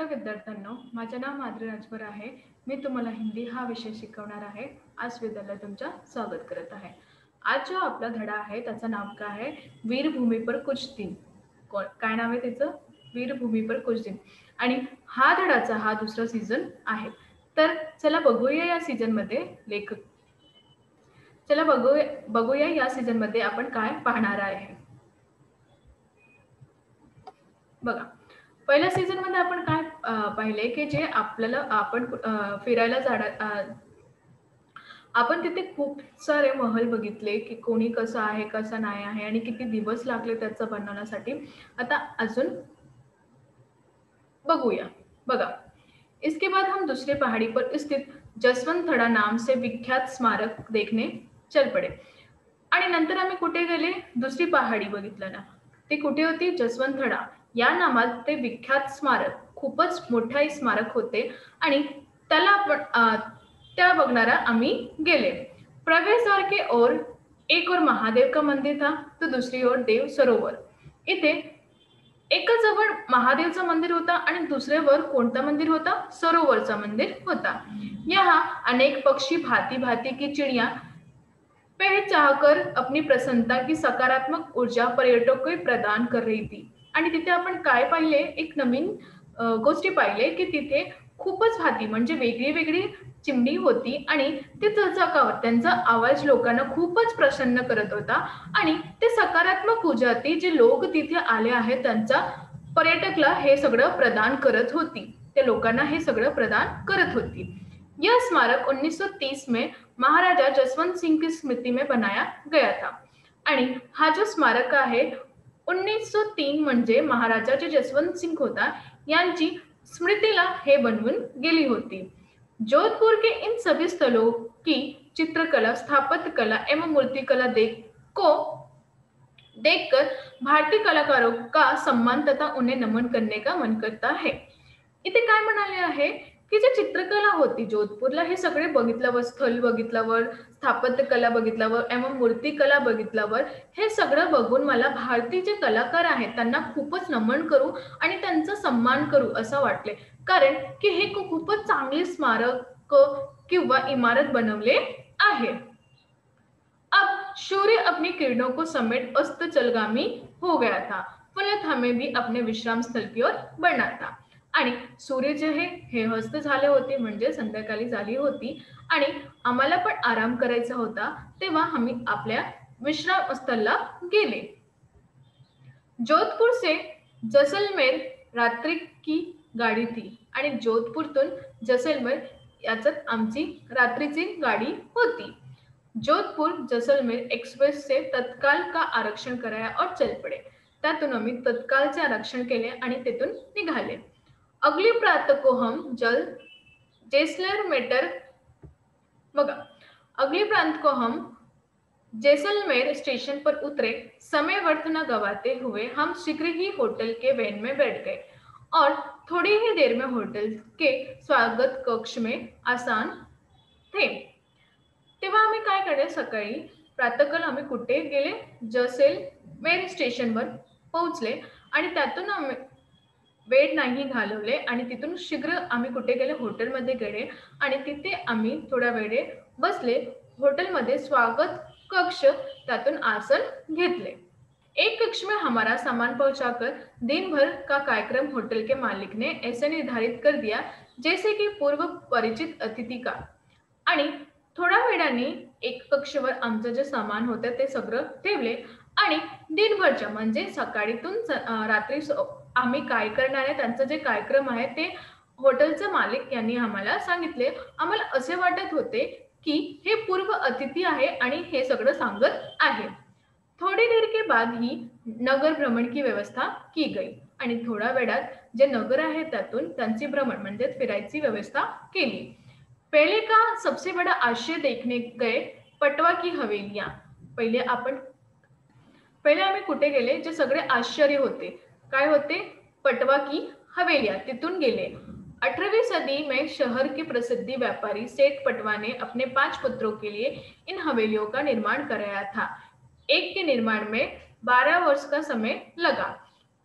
नमस्कार विद्यार्थ्यांनो, माझे नाव माधुरी राजभर आहे. मी तुम्हाला हिंदी हा विषय शिकवणार आहे. आज विद्यालयात तुमचं स्वागत करत आहे. आज जो आपला धडा आहे त्याचं नाव काय आहे? वीरभूमी पर कुछ दिन. काय नाव आहे त्याचं? वीरभूमी पर कुछ दिन. आणि हा धडाचा हा दुसरा सीझन आहे. तर चला बघूया या सीझनमध्ये लेखक चला बघूया या सीझनमध्ये आपण काय पाहणार आहे. बघा, पहिल्या सीझन मध्ये आपण काय पाहिले की जे आपल्याला आपण फिरायला जाणार आपण तिथे खूप सारे महल बघितले की कोणी कसं आहे कसं नाही आहे आणि किती दिवस लागले त्याचं बनवण्यासाठी. आता अजून बघूया. बघा, इसके बाद हम दूसरे पहाड़ी पर स्थित जसवंत थड़ा नाम से विख्यात स्मारक देखने चल पड़े. आणि नंतर आम्ही कुठे गेले? दुसरी पहाडी बघितलं ना. ती कुठे होती? जसवंत थडा या नामात ते विख्यात स्मारक, खूपच मोठे स्मारक होते आणि त्याला आपण त्या बघणारा आम्ही गेले. प्रवेश द्वार के ओर एक और महादेव का मंदिर था तो दूसरी ओर देव सरोवर. इथे एका जवळ महादेवचं मंदिर होता आणि दुसऱ्यावर कोणता मंदिर होता? सरोवरचा मंदिर होता. यहाँ अनेक पक्षी भांति भांति की चिड़िया पे चाहकर अपनी प्रसन्नता की सकारात्मक ऊर्जा पर्यटक को प्रदान कर रही थी. आणि तिथे आपण काय पाहिले? एक नवीन गोष्टी पाहिले की तिथे खूपच भाती म्हणजे वेगळी वेगळी चिमणी होती आणि ते चहचहावर त्यांचा आवाज लोकांना खूपच प्रसन्न करत होता आणि ते सकारात्मक ऊर्जा ती जे लोक तिथे आले आहेत त्यांचा पर्यटकला हे सगळं प्रदान करत होती. ते लोकांना हे सगळं प्रदान करत होती. यह स्मारक 1930 में महाराजा जसवंत सिंह की स्मृति में बनाया गया था. आणि हा जो स्मारक आहे 1903 म्हणजे महाराजा जे जसवंत सिंह होता यांची स्मृतीला हे बनवून गेली होती. जोधपुर के इन सभी स्थलों की चित्रकला, स्थापत्य कला एवं मूर्तिकला देखकर भारतीय कलाकारों का सम्मान तथा उन्हें नमन करने का मन करता है. इथे काय म्हणाले आहे की जे चित्रकला होती जोधपूरला हे सगळे बघितल्यावर, स्थल बघितल्यावर, स्थापत्य कला बघितल्यावर एवं मूर्तिकला बघितल्यावर हे सगळं बघून मला भारतीय जे कलाकार आहेत त्यांना खूपच नमन करू आणि त्यांचा सन्मान करू असं वाटले. कारण की हे खूपच चांगले स्मारक किंवा इमारत बनवले आहे. अब सूर्य अपनी किरणों को समेट अस्त चलगामी हो गया था. फलत हमें भी अपने विश्राम स्थल की ओर बढ़ना था. आणि सूर्य जे हे हस्त झाले होते म्हणजे संध्याकाळी झाली होती आणि आम्हाला पण आराम करायचा होता. तेव्हा आम्ही आपल्या विश्राम स्थळला गेले. जोधपुर से जैसलमेर रात्री की गाडी थी आणि जोधपुरतून जैसलमेर याच्यात आमची रात्रीची गाडी होती. जोधपुर जैसलमेर एक्सप्रेस से तत्काल का आरक्षण कराया और चल पड़े. त्यातून आम्ही तत्कालचे आरक्षण केले आणि तेथून निघाले. अगली प्रातः को हम जैसलमेर बघा, अगली प्रांत को हम जैसलमेर स्टेशन पर उतरे. समय व्यर्थ न गवाते हुए हम शीघ्र ही होटल के वैन में बैठ गए और थोड़ी ही देर में होटल के स्वागत कक्ष में आसान थे. तेव्हा आम्ही काय केले? सकाळी प्रातःकाल आम्ही कुठे गेले? जैसलमेर स्टेशनवर पोहोचले आणि त्यातून आम्ही वेळ नाही घालवले आणि तिथून शीघ्र आम्ही कुठे गेले? हॉटेलमध्ये गेले आणि तिथे आम्ही थोडा वेळ बसले. हॉटेलमध्ये स्वागत कक्ष त्यातून आसन घेतले. एक कक्ष में हमारा सामान पहुंचाकर दिन भर का कार्यक्रम होटल के मालिक ने ऐसे निर्धारित कर दिया जैसे कि पूर्व परिचित अतिथि का. आणि थोड्या वेळाने एक कक्षवर आमचं जे सामान होतं ते सगळं ठेवले आणि दिनभरच्या म्हणजे सकाळीतून रात्री आम्ही काय करणार आहे त्यांचा जे कार्यक्रम आहे ते हॉटेलचे मालिक यांनी आम्हाला सांगितले. आम्हाला असे वाटत होते की हे पूर्व अतिथी आहे आणि हे सगळं सांगत आहे. थोड़ी देर के बाद ही नगर भ्रमण की व्यवस्था की गई आणि थोड्या वेळात जे नगर आहे त्यातून त्यांची भ्रमण म्हणजे फिरायची व्यवस्था केली. पहले का सबसे बड़ा आश्चर्य देखने गए पटवा की हवेलियां. पहिले आम्ही कुठे गेले? जे सगळे आश्चर्य होते काय होते? पटवा की हवेलियां तिथून गेले. 18वीं सदी में शहर के प्रसिद्ध व्यापारी सेठ पटवा ने अपने 5 पुत्रों के लिए इन हवेलियों का निर्माण कराया था. एक के निर्माण में 12 वर्ष का समय लगा.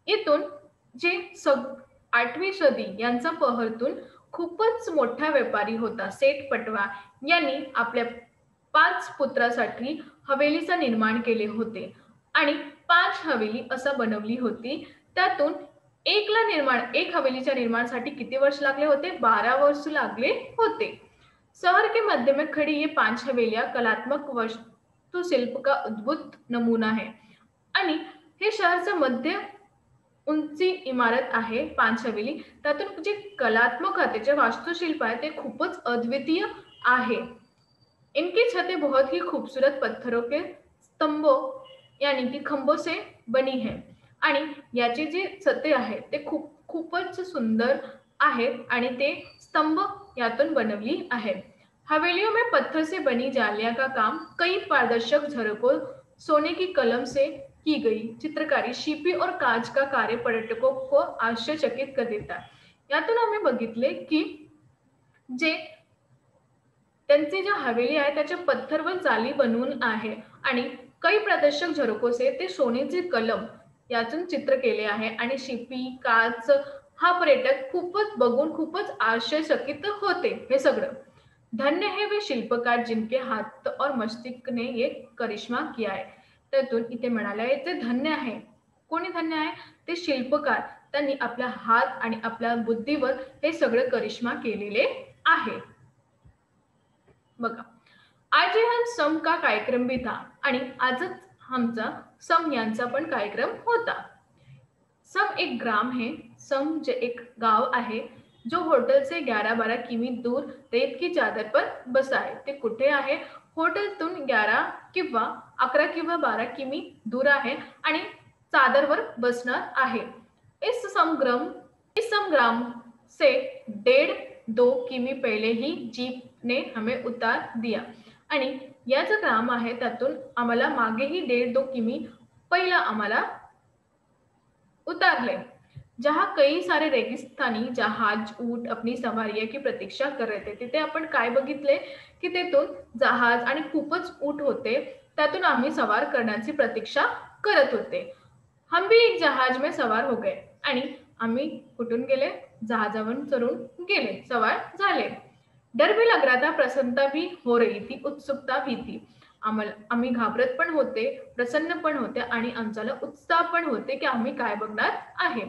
इथून जे 8वी सदी यांचा पहरतून खूपच मोठा व्यापारी होता सेठ पटवा यांनी आपल्या 5 पुत्रासाठी हवेलीचं निर्माण केले होते आणि 5 हवेली असं बनवली होती. त्यातून एक हवेलीच्या निर्माणासाठी किती वर्ष लागले होते? 12 वर्ष लागले होते. शहर के मध्य में खड़ी ये 5 हवेलियां कलात्मक वास्तुशिल्प का अद्भुत नमूना है आणि हे शहरचं मध्य उंची इमारत आहे 5 हवेली. त्यातून जे कलात्मक आहे जे वास्तुशिल्प आहे ते खूपच अद्वितीय आहे. इनकी छतें बहुत ही खूबसूरत पत्थरों के स्तंभों यानी कि खंभों से बनी है आणि याची जी छते आहेत ते खूपच सुंदर आहेत आणि ते स्तंभ यातून बनवली आहे. हवेलियों में पत्थर से बनी जालियां का काम कई पारदर्शक झरोकों सोने की कलम से की गई चित्रकारी शिपी और काच का कार्य पर्यटकों को आश्चर्यचकित कर देता है. यातून आम्ही बघितले की जे त्यांची जी हवेली आहे त्याच्या पत्थरवर जाली बनवून आहे आणि काही प्रदर्शक झरोकोसे ते सोन्याचे कलम यातून चित्र केले आहे आणि शिपी काच हा पर्यटक खूपच बघून खूपच आश्चर्यचकित होते. हे सगळं धन्य है वे शिल्पकार जिनके हाथ और मस्तिष्क ने ये करिश्मा किया है. त्यातून इथे म्हणाले आहे ते धन्य आहे. कोणी धन्य आहे? ते शिल्पकार. त्यांनी आपला हात आणि आपल्या बुद्धीवर हे सगळं करिश्मा केलेले आहे. बघा आजही हम सम का कार्यक्रम भी था आणि आजच आमचा सम यांचा पण कार्यक्रम होता. सम एक ग्राम है. सम जे एक गाव आहे जो होटल से 11-12 किमी दूर रेत की चादर पर बसा है. ते कुठे आहे? होटलतून 11 किंवा 12 किमी दूर आहे आणि चादरवर बसणार आहे. इस समग्राम से 1.5-2 किमी पहले ही जीप ने हमें उतार दिया आणि या जो ग्राम आहे त्यातून आम्हाला मागेही 1.5-2 किमी पहिला आम्हाला उतारले. जहां कई सारे रेगिस्तानी जहाज ऊंट अपनी सवारियां की प्रतीक्षा कर रहे थे. तिथे आपण काय बघितले की तेथून जहाज आणि खूपच ऊंट होते. त्यातून आम्ही सवार करण्याची प्रतीक्षा करत होते. हम भी एक जहाज में सवार हो गए आणि आम्ही कुठून गेले? जहाजावरून चढून गेले, सवार झाले. डर भी लग रहा था, प्रसन्नता भी हो रही थी, उत्सुकता भी थी. आम्ही घाबरत पण होते, प्रसन्न पण होते आणि आमच्याला उत्साह पण होते की आम्ही काय बघणार आहे.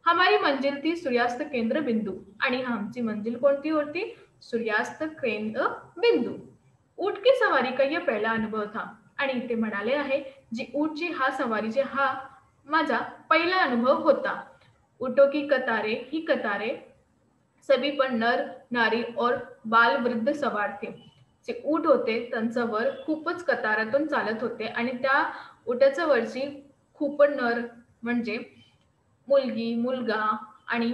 हमारी मंजिल थी सूर्यास्त केंद्र बिंदू आणि आमची मंजिल कोणती होती? सूर्यास्त केंद्र बिंदू. ऊंट की सवारी का यह पहला अनुभव था आणि इथे म्हणाले आहे जी ऊंटची हा सवारीचे हा माझा पहिला अनुभव होता. ऊंटों की कतारें सभी पर नर नारी और बाल वृद्ध सवार थे. जे ऊंट होते त्यांचं वर खूपच कतारातून चालत होते आणि त्या ऊंटाच्या वरची खूप नर म्हणजे मुलगी मुलगा आणि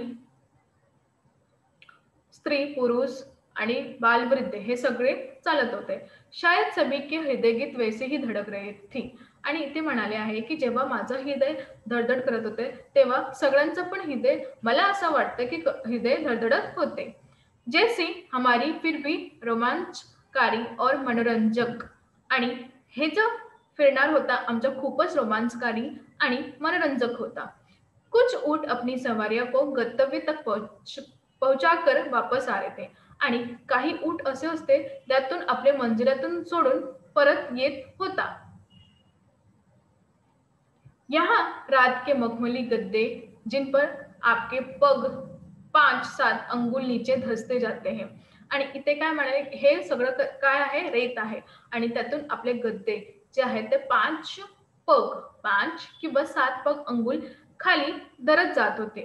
स्त्री पुरुष आणि बालवृद्ध हे सगळे चालत होते. शायद सभी के हृदयगीत वैसे ही धडक रहे थी आणि इथे म्हणाले आहे की जेव्हा माझं हृदय धडधड करत होते तेव्हा सगळ्यांचं पण हृदय मला असं वाटतं की हृदय धडधडत होते. जैसी हमारी फिर भी रोमांचकारी और मनोरंजक आणि हे जो फिरणार होता आमचा खूपच रोमांचकारी आणि मनोरंजक होता. कुछ ऊंट अपनी सवारियों को गंतव्य तक पहुंचाकर वापस आ रहे थे आणि काही ऊंट असे असते त्यातून आपले मंजिलातून सोडून परत येत होता. यहाँ रात के मखमली गद्दे जिन पर आपके पग 5-7 अंगुल नीचे धसते जाते हैं आणि इथे काय म्हणाले हे सगळं काय आहे? रेत आहे आणि त्यातून आपले गद्दे जे आहेत ते 5 किंवा 7 पग अंगुल खाली धरत जात होते.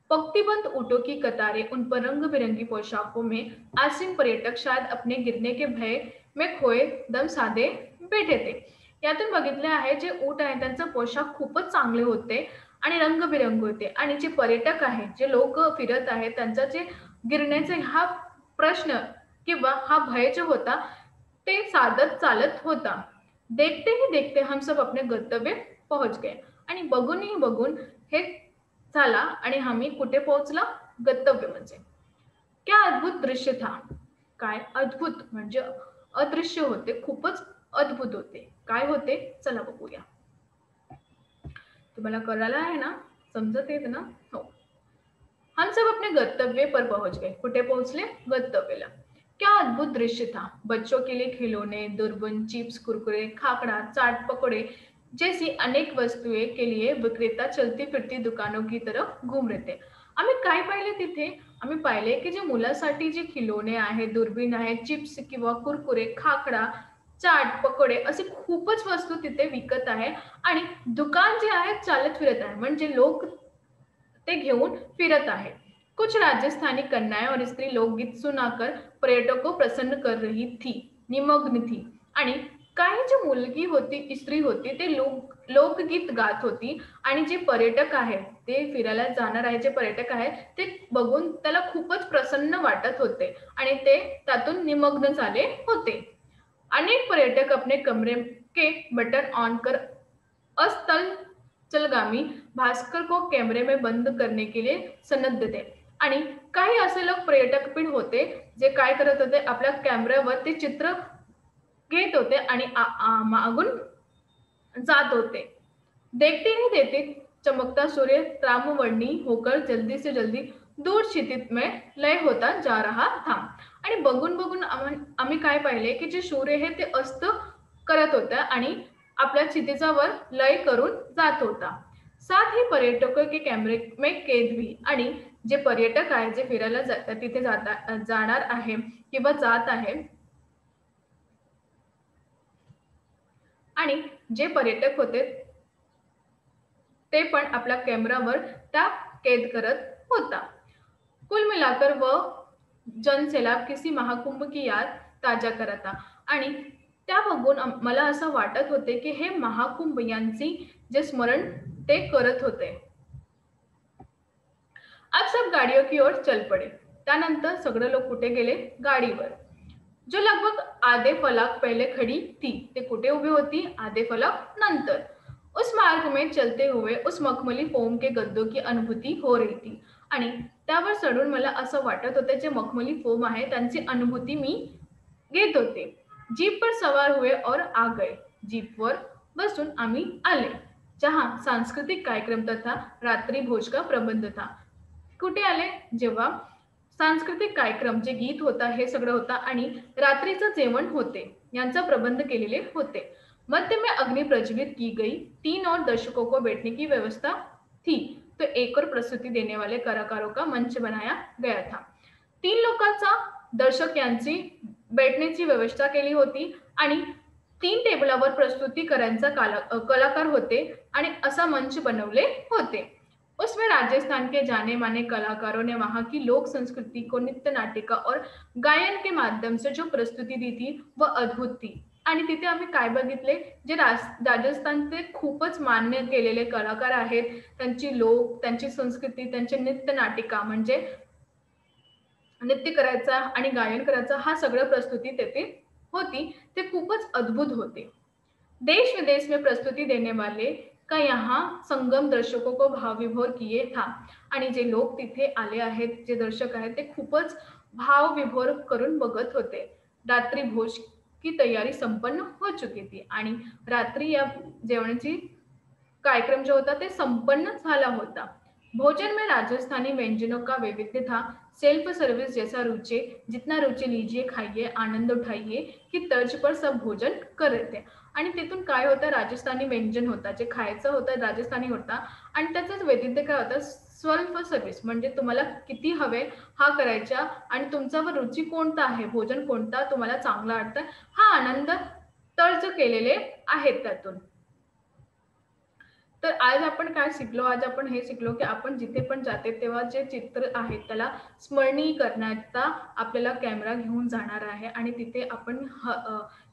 पंक्तिबंद ऊंटों की कतारें उन पर रंग बिरंगी पोशाकों में आसीन पर्यटक शायद अपने गिरने के भय में खोए दम साधे बैठे थे. यातून बघितले आहे जे ऊंट आहे त्यांचा पोशाख खूपच चांगले होते आणि रंगबिरंगी होते आणि जे पर्यटक आहेत जे लोक फिरत आहेत त्यांचा जे गिरण्याचे हा प्रश्न किंवा हा भय जो होता ते साधत चालत होता. देखते ही देखते हम सब अपने गंतव्य पहुंच गए आणि बघून हे झाला आणि आम्ही कुठे पोहोचला? गंतव्य म्हणजे क्या अद्भुत दृश्य था. काय अद्भुत म्हणजे अदृश्य होते, खूपच अद्भुत होते. काय होते? चला बघूया. तुम्हाला कळालं आहे ना? समजत येत ना? हो. हम सब अपने गंतव्य पर पहुंच गए। कुठे पोहोचले? गंतव्याला। क्या अद्भुत दृश्य था। बच्चों के लिए खिलौने, दूरबीन, चिप्स, कुरकुरे, खाकड़ा, चाट, पकोड़े जैसी अनेक वस्तुएं के लिए विक्रेता चलती फिरती दुकानों की तरफ घूम रहे थे। आम्ही काय पाहिले तिथे? आम्ही पाहिले की जे मुलासाठी जे खिलौने आहेत, दुर्बीण आहे, चिप्स किंवा कुरकुरे, खाकड़ा, चाट, पकोडे असे खूपच वस्तू तिथे विकत आहे आणि दुकान जे आहे चालत फिरत आहे, म्हणजे लोक ते घेऊन फिरत आहे। कुछ राजस्थानी कन्याएं और स्त्री लोकगीत सुनाकर पर्यटकों को प्रसन्न कर रही थी, निमग्न थी। आणि काही जी मुलगी होती, स्त्री होती, ते लोकगीत गात होती आणि जे पर्यटक आहेत, ते फिरायला जाणार आहे, जे पर्यटक आहेत, ते बघून त्याला खूपच प्रसन्न वाटत होते आणि ते त्यातून निमग्न झाले होते। अनेक पर्यटक अपने कमरे के बटन ऑन कर अस्थल चलगामी भास्कर को कैमरे में बंद करने के लिए सನ್ನद्ध थे आणि काही असे लोक पर्यटक पण होते जे काय करत होते आपल्या कॅमेऱ्यावर ते चित्र घेत होते आणि मागून जात होते। देखते ही देखते चमकता सूर्य ताम्रवर्णी होकर जल्दी से जल्दी दूर क्षितिज में लय होता जा रहा था आणि बघून बघून आम्ही काय पाहिले की जे सूर्य आहे ते अस्त करत होता आणि आपल्या क्षितिजावर लय करून जात होता। साथ ही पर्यटकों के कॅमेरे में कैद हुई आणि जे पर्यटक आहे जे फिरायला तिथे जाणार आहे किंवा जात आहे आणि जे पर्यटक होते ते पण आपल्या कॅमेरावर त्या कैद करत होता। कुल मिलाकर वह जनसैलाब किसी महाकुंभ की याद ताजा करत था आणि त्या बघून मला असं वाटत होते की हे महाकुंभ यांची जे स्मरण ते करत होते। अब सब गाड़ियों की ओर चल पड़े। त्यानंतर सगळे लोक कुठे गेले? गाडीवर। जो लगभग आधे फलक पहले खड़ी थी, ते कुठे उभी होती? आधे फलक नंतर। उस मार्ग में चलते हुए उस मखमली फोम के गद्दों की अनुभूती हो रही थी आणि त्यावर चढून मला असं वाटत होतं जे मखमली फोम आहे त्यांची अनुभूती मी घेत होते। जीप पर सवार हुए और आ गए। जीपवर बसून आम्ही आले, जहां सांस्कृतिक कार्यक्रम तथा रात्रि भोज का प्रबंध था। कुठे आले? जेव्हा सांस्कृतिक कार्यक्रम जे गीत होता हे सगळं होता आणि रात्रीचं जेवण होते यांचा प्रबंध केलेले होते। मध्य में अग्नि प्रज्वलित की गई, 3 और दर्शकों को बैठने की व्यवस्था थी, तो एक और प्रस्तुति देने वाले कलाकारों का मंच बनाया गया था। 3 लोकांचा दर्शक यांची बैठण्याची व्यवस्था केली होती आणि 3 टेबलावर प्रस्तुती करायचा कलाकार होते आणि असा मंच बनवले होते। उसमें राजस्थान के जाने माने कलाकारों ने वहाँ की लोक संस्कृति को नृत्य नाटिका और गायन के माध्यम से जो प्रस्तुति दी थी वह अद्भुत थी आणि तिथे आम्ही काय बघितले जे राजस्थानचे खूपच मान्य केलेले कलाकार आहेत त्यांची लोक त्यांची संस्कृती त्यांचे नृत्य नाटिका म्हणजे नृत्य करायचा आणि गायन करायचा हा सगळं प्रस्तुती तेथे होती ते खूपच अद्भुत होते। देश विदेश में प्रस्तुति देने वाले का यहाँ संगम दर्शकों को भाव विभोर किए था आणि जे लोक तिथे आले आहेत जे दर्शक आहेत ते खूपच भाव विभोर करून बघत होते। रात्रि भोज की तयारी संपन्न हो चुकी थी आणि रात्री या जेवणाची कार्यक्रम जो होता ते संपन्न झाला होता। भोजन में राजस्थानी व्यंजनों का वैविध्य था। सेल्फ सर्विस जैसा रुचि, जितना रुचि लीजिए खाइए आनंद उठाइए की तर्ज पर सब भोजन कर रहे थे आणि तिथून काय होतं राजस्थानी व्यंजन होता जे खायचं होतं राजस्थानी होता आणि त्याचंच वैविध्य काय होतं सेल्फ सर्विस म्हणजे तुम्हाला किती हवे हा करायचा आणि तुमच्यावर रुची कोणता आहे भोजन कोणता तुम्हाला चांगला वाटतं हा आनंद तर्ज केलेले आहेत त्यातून। तर आज आपण काय शिकलो? आज आपण हे शिकलो की आपण जिथे पण जाते तेव्हा जे चित्र आहेत त्याला स्मरणीय करण्याचा आपल्याला कॅमेरा घेऊन जाणार आहे आणि तिथे आपण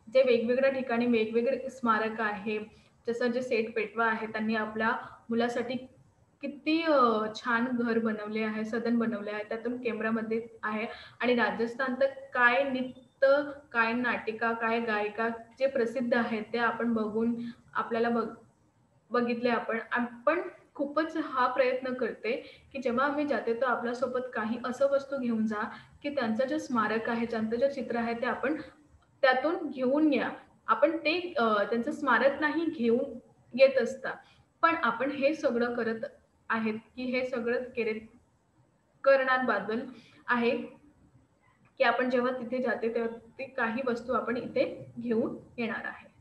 जे वेगवेगळ्या ठिकाणी वेगवेगळे स्मारक आहे, जसं जे सेठ पेटवा आहे त्यांनी आपल्या मुलासाठी किती छान घर बनवले आहे, सदन बनवले आहे, त्यातून कॅमेरामध्ये आहे आणि राजस्थान तर काय नृत्य, काय नाटिका, काय गायिका जे प्रसिद्ध आहेत ते आपण बघून आपल्याला बघितले आपण। आपण खूपच हा प्रयत्न करते, की जेव्हा आम्ही जाते तर आपल्यासोबत काही असं वस्तू घेऊन जा, की त्यांचं जे स्मारक आहे, त्यांचं जे चित्र आहे ते आपण त्यातून घेऊन या। आपण ते त्यांचं स्मारक नाही घेऊन येत असता, पण आपण हे सगळं करत आहेत, की हे सगळं केले करण्याबद्दल आहे की आपण जेव्हा तिथे जाते तेव्हा ती काही वस्तू आपण इथे घेऊन येणार आहे.